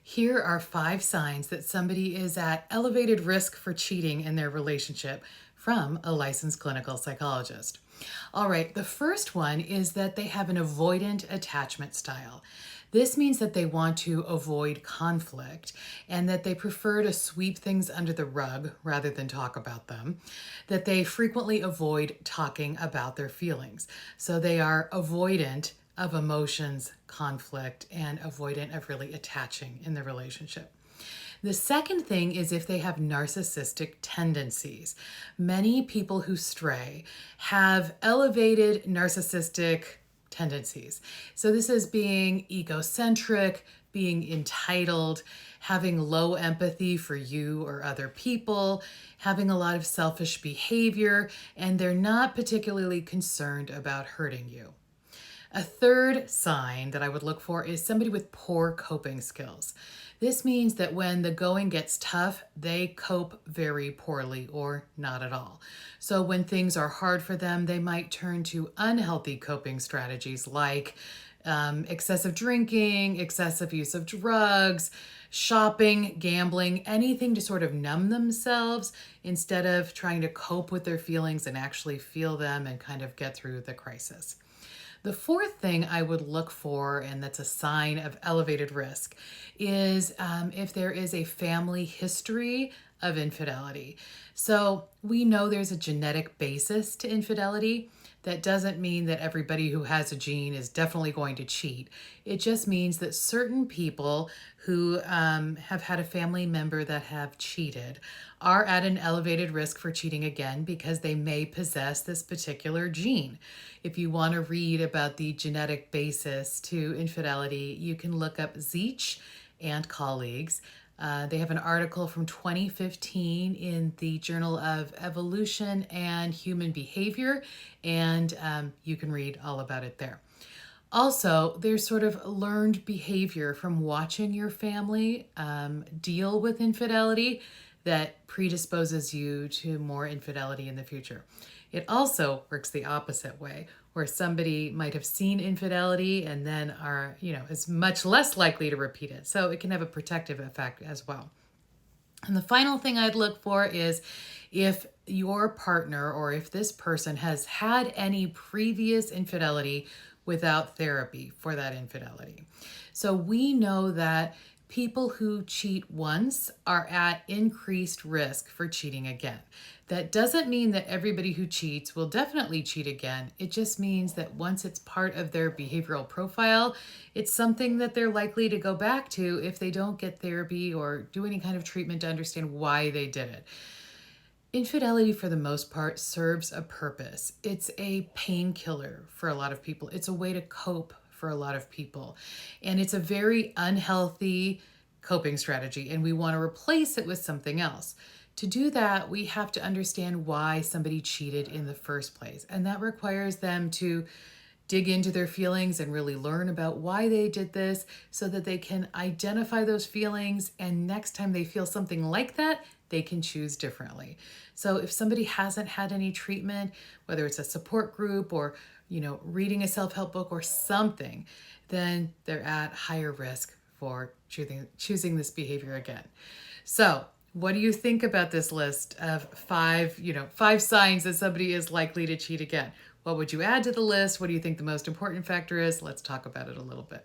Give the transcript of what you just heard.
Here are 5 signs that somebody is at elevated risk for cheating in their relationship from a licensed clinical psychologist. All right, the first one is that they have an avoidant attachment style. This means that they want to avoid conflict and that they prefer to sweep things under the rug rather than talk about them, that they frequently avoid talking about their feelings. So they are avoidant of emotions, conflict, and avoidant of really attaching in the relationship. The second thing is if they have narcissistic tendencies. Many people who stray have elevated narcissistic tendencies. So this is being egocentric, being entitled, having low empathy for you or other people, having a lot of selfish behavior, and they're not particularly concerned about hurting you. A third sign that I would look for is somebody with poor coping skills. This means that when the going gets tough, they cope very poorly or not at all. So when things are hard for them, they might turn to unhealthy coping strategies like excessive drinking, excessive use of drugs, shopping, gambling, anything to sort of numb themselves instead of trying to cope with their feelings and actually feel them and kind of get through the crisis. The fourth thing I would look for, and that's a sign of elevated risk, is if there is a family history of infidelity. So we know there's a genetic basis to infidelity. That doesn't mean that everybody who has a gene is definitely going to cheat. It just means that certain people who have had a family member that have cheated are at an elevated risk for cheating again because they may possess this particular gene. If you want to read about the genetic basis to infidelity, you can look up Zeech and colleagues. They have an article from 2015 in the Journal of Evolution and Human Behavior, and you can read all about it there. Also, there's sort of learned behavior from watching your family deal with infidelity that predisposes you to more infidelity in the future. It also works the opposite way, where somebody might have seen infidelity and then are, is much less likely to repeat it. So it can have a protective effect as well. And the final thing I'd look for is if your partner or if this person has had any previous infidelity without therapy for that infidelity. So we know that people who cheat once are at increased risk for cheating again. That doesn't mean that everybody who cheats will definitely cheat again. It just means that once it's part of their behavioral profile, it's something that they're likely to go back to if they don't get therapy or do any kind of treatment to understand why they did it. Infidelity, for the most part, serves a purpose. It's a painkiller for a lot of people. It's a way to cope for a lot of people. And it's a very unhealthy coping strategy, and we want to replace it with something else. To do that, we have to understand why somebody cheated in the first place. And that requires them to dig into their feelings and really learn about why they did this so that they can identify those feelings. And next time they feel something like that, they can choose differently. So if somebody hasn't had any treatment, whether it's a support group or reading a self-help book or something, then they're at higher risk for choosing this behavior again. So what do you think about this list of 5 signs that somebody is likely to cheat again? What would you add to the list? What do you think the most important factor is? Let's talk about it a little bit.